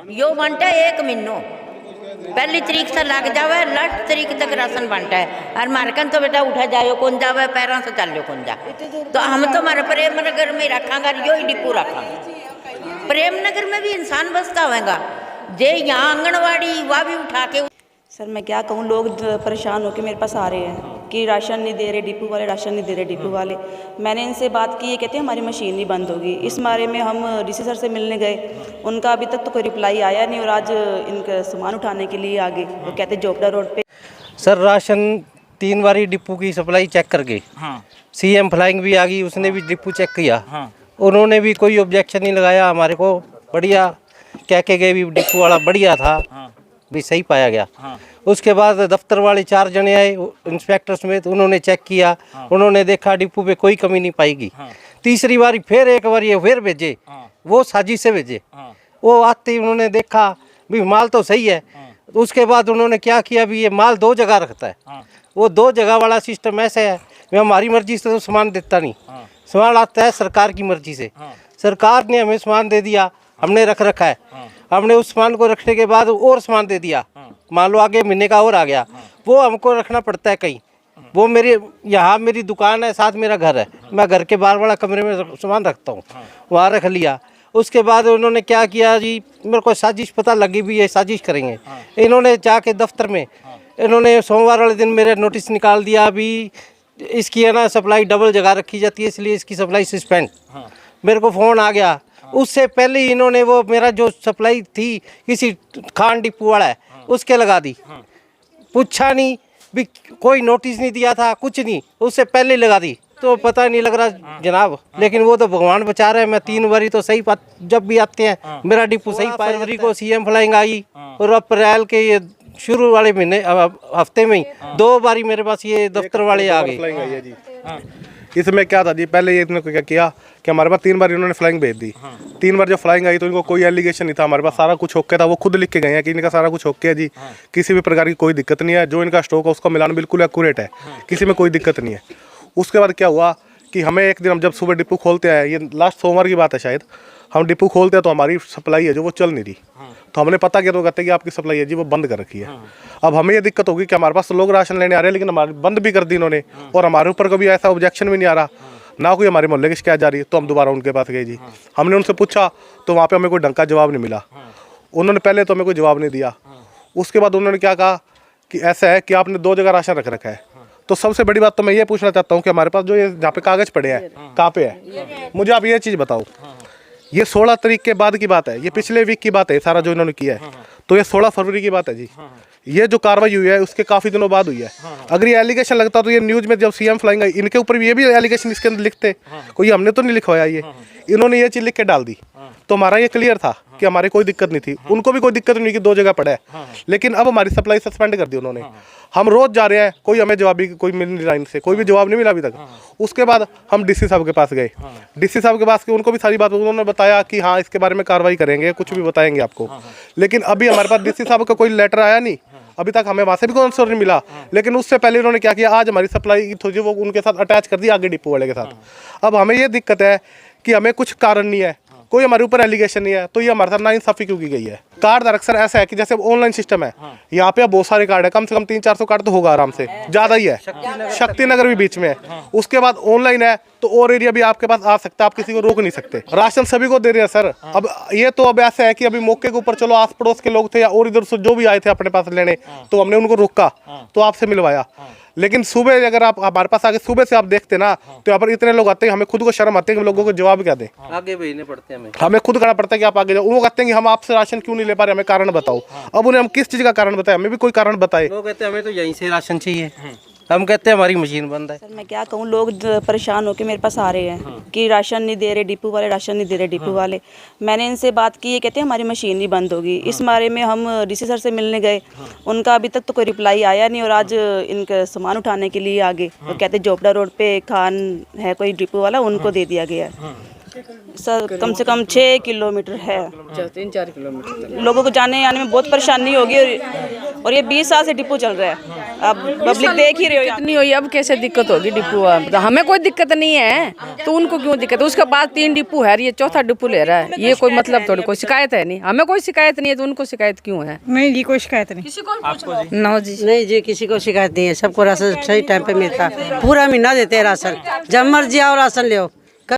यो बनता है 1 महीनों, पहली तारीख से लग जावे, लास्ट तारीख तक राशन बनता है। और मारकन तो बेटा उठा जाओ कौन जावे, पैरों से चलो कौन जा। तो हम तो हमारे प्रेम नगर में रखांगा, यो ही डिपो रखांगे। प्रेम नगर में भी इंसान बसता होगा, जे यहाँ आंगनवाड़ी वह भी उठा के। सर मैं क्या कहूँ, लोग परेशान होकर मेरे पास आ रहे हैं कि राशन नहीं दे रहे डिपो वाले, राशन नहीं दे रहे डिपो वाले। मैंने इनसे बात की, ये कहते हैं हमारी मशीन ही बंद होगी। इस बारे में हम डीसी सर से मिलने गए, उनका अभी तक तो कोई रिप्लाई आया नहीं। और आज इनका सामान उठाने के लिए आगे वो कहते जोपड़ा रोड पे। सर राशन 3 बारी डिपो की सप्लाई चेक कर गए। सीएम फ्लाइंग भी आ गई, उसने भी डिपो चेक किया। उन्होंने भी कोई ऑब्जेक्शन नहीं लगाया हमारे को, बढ़िया कह के गए भी डिपो वाला बढ़िया था, भी सही पाया गया। उसके बाद दफ्तर वाले 4 जने आए इंस्पेक्टर समेत, उन्होंने चेक किया, उन्होंने देखा डिपो पे कोई कमी नहीं पाएगी। तीसरी बारी फिर एक बार ये फिर भेजे, वो साजिश से भेजे। वो आते ही उन्होंने देखा भी माल तो सही है। उसके बाद उन्होंने क्या किया, भी ये माल 2 जगह रखता है। वो 2 जगह वाला सिस्टम ऐसे है, हमारी मर्जी से तो सामान देता नहीं, सामान आता है सरकार की मर्जी से। सरकार ने हमें सामान दे दिया, हमने रख रखा है। हमने उस सामान को रखने के बाद और सामान दे दिया, मान लो आगे महीने का और आ गया, वो हमको रखना पड़ता है कहीं। वो मेरे यहाँ मेरी दुकान है, साथ मेरा घर है, मैं घर के बाहर वाला कमरे में सामान रखता हूँ, वहाँ रख लिया। उसके बाद उन्होंने क्या किया जी, मेरे को साजिश पता लगी भी ये साजिश करेंगे। इन्होंने जाके दफ्तर में इन्होंने सोमवार वाले दिन मेरे नोटिस निकाल दिया, अभी इसकी है ना सप्लाई डबल जगह रखी जाती है, इसलिए इसकी सप्लाई सस्पेंड। मेरे को फ़ोन आ गया। उससे पहले ही इन्होंने वो मेरा जो सप्लाई थी किसी खान डिपो वाला है उसके लगा दी, पूछा नहीं भी, कोई नोटिस नहीं दिया था, कुछ नहीं, उससे पहले ही लगा दी। तो पता नहीं लग रहा जनाब, लेकिन वो तो भगवान बचा रहे हैं। मैं 3 बारी तो सही बात जब भी आते हैं मेरा डिपो सही पाया। फरवरी को सीएम फ्लाइंग आई और अप्रैल के ये शुरू वाले महीने हफ्ते में ही 2 बारी मेरे पास ये दफ्तर वाले आ गए। इसमें क्या था जी, पहले ये इन्होंने क्या किया कि हमारे पास 3 बार इन्होंने फ्लाइंग भेज दी। 3 बार जब फ्लाइंग आई तो इनको कोई एलिगेशन नहीं था, हमारे पास सारा कुछ ओके था। वो खुद लिख के गए हैं कि इनका सारा कुछ ओके है जी, किसी भी प्रकार की कोई दिक्कत नहीं है, जो इनका स्टॉक है उसका मिलान बिल्कुल एक्यूरेट है, किसी में कोई दिक्कत नहीं है। उसके बाद क्या हुआ कि हमें एक दिन हम जब सुबह डिपो खोलते हैं, ये लास्ट सोमवार की बात है शायद, हम डिपो खोलते हैं तो हमारी सप्लाई है जो वो चल नहीं रही। तो हमने पता किया तो कहते हैं कि आपकी सप्लाई है जी वो बंद कर रखी है। अब हमें ये दिक्कत होगी कि हमारे पास तो लोग राशन लेने आ रहे हैं, लेकिन हमारी बंद भी कर दी इन्होंने, और हमारे ऊपर कभी ऐसा ऑब्जेक्शन भी नहीं आ रहा, ना कोई हमारे मोहल्ले की शिकायत जा रही है। तो हम दोबारा उनके पास गए जी, हमने उनसे पूछा तो वहाँ पे हमें कोई ढंग का जवाब नहीं मिला। उन्होंने पहले तो हमें कोई जवाब नहीं दिया। उसके बाद उन्होंने क्या कहा कि ऐसा है कि आपने 2 जगह राशन रख रखा है। तो सबसे बड़ी बात तो मैं ये पूछना चाहता हूँ कि हमारे पास जो ये जहाँ पे कागज़ पड़े हैं कहाँ पे है, मुझे आप ये चीज़ बताओ। ये 16 तारीख के बाद की बात है, ये पिछले वीक की बात है सारा जो इन्होंने किया है। तो ये 16 फरवरी की बात है जी। ये जो कार्रवाई हुई है उसके काफ़ी दिनों बाद हुई है। अगर ये एलिगेशन लगता तो ये न्यूज़ में जब सीएम फ्लाइंग आई इनके ऊपर भी ये भी एलिगेशन इसके अंदर लिखते, कोई हमने तो नहीं लिखवाया, ये इन्होंने ये चीज़ लिख के डाल दी। तो हमारा ये क्लियर था कि हमारी कोई दिक्कत नहीं थी, उनको भी कोई दिक्कत नहीं कि 2 जगह पड़ा है। लेकिन अब हमारी सप्लाई सस्पेंड कर दी उन्होंने। हम रोज जा रहे हैं, कोई हमें जवाब भी कोई मिल नहीं रहा, इनसे कोई भी जवाब नहीं मिला अभी तक। उसके बाद हम डीसी साहब के पास गए, डीसी साहब के पास उनको भी सारी बात उन्होंने बताया कि हाँ इसके बारे में कार्रवाई करेंगे, कुछ भी बताएंगे आपको। लेकिन अभी हमारे पास डीसी साहब का कोई लेटर आया नहीं, अभी तक हमें वहाँ से भी कोई आंसर नहीं मिला। लेकिन उससे पहले उन्होंने क्या किया, आज हमारी सप्लाई थी वो उनके साथ अटैच कर दी आगे डिपो वाले के साथ। अब हमें ये दिक्कत है कि हमें कुछ कारण नहीं है, कोई हमारे ऊपर एलिगेशन नहीं है, तो ये हमारे साथ नाइंसाफी क्यों की गई है। कार्ड धारक सर ऐसा है कि जैसे ऑनलाइन सिस्टम है, यहाँ पे बहुत सारे कार्ड है, कम से कम 300-400 कार्ड तो होगा आराम से, ज़्यादा ही है। शक्ति नगर भी बीच में है, उसके बाद ऑनलाइन है, तो और एरिया भी आपके पास आ सकता है, आप किसी को रोक नहीं सकते। राशन सभी को दे रहे हैं सर। अब ये तो अब ऐसा है कि अभी मौके के ऊपर चलो आस पड़ोस के लोग थे या और इधर से जो भी आए थे अपने पास लेने, तो हमने उनको रोका तो आपसे मिलवाया। लेकिन सुबह अगर आप हमारे पास आके सुबह से आप देखते ना, तो यहाँ पर इतने लोग आते हैं, हमें खुद को शर्म आती है कि हम लोगों को जवाब क्या दें। आगे भेजने पड़ते हैं, हमें खुद करना पड़ता है कि आप आगे जाओ। वो कहते हैं कि हम आपसे राशन क्यों नहीं ले पा रहे, हमें कारण बताओ। अब उन्हें हम किस चीज़ का कारण बताएं, हमें भी कोई कारण बताए। वो कहते हैं हमें तो यहीं से राशन चाहिए, हम कहते हैं हमारी मशीन बंद है। सर मैं क्या कहूँ, लोग परेशान होकर मेरे पास आ रहे हैं कि राशन नहीं दे रहे डिपो वाले, राशन नहीं दे रहे डिपो वाले। मैंने इनसे बात की, ये कहते हैं हमारी मशीन ही बंद होगी। इस बारे में हम डीसी सर से मिलने गए, उनका अभी तक तो कोई रिप्लाई आया नहीं। और आज इनका सामान उठाने के लिए आगे वो कहते जोपड़ा रोड पे खान है कोई डिपो वाला, उनको दे दिया गया है। सर कम से कम 6 किलोमीटर है। 3-4 किलोमीटर लोगों को जाने आने में बहुत परेशानी होगी और ये 20 साल से डिपो चल रहा है। अब पब्लिक देख ही रहे हो यहाँ। नहीं हुई, अब कैसे दिक्कत होगी डिपो? तो हमें कोई दिक्कत नहीं है तो उनको क्यों दिक्कत है? उसके बाद 3 डिपो है, ये चौथा डिपो ले रहा है, ये कोई मतलब थोड़ी, कोई शिकायत है नहीं, हमें कोई शिकायत नहीं है तो उनको शिकायत क्यों है? नहीं जी कोई शिकायत नहीं। किसी को ना जी, नहीं जी किसी को शिकायत नहीं है, सबको राशन सही टाइम पे मिलता है, पूरा महीना देते हैं राशन, जब मर्जी आओ राशन ले आओ।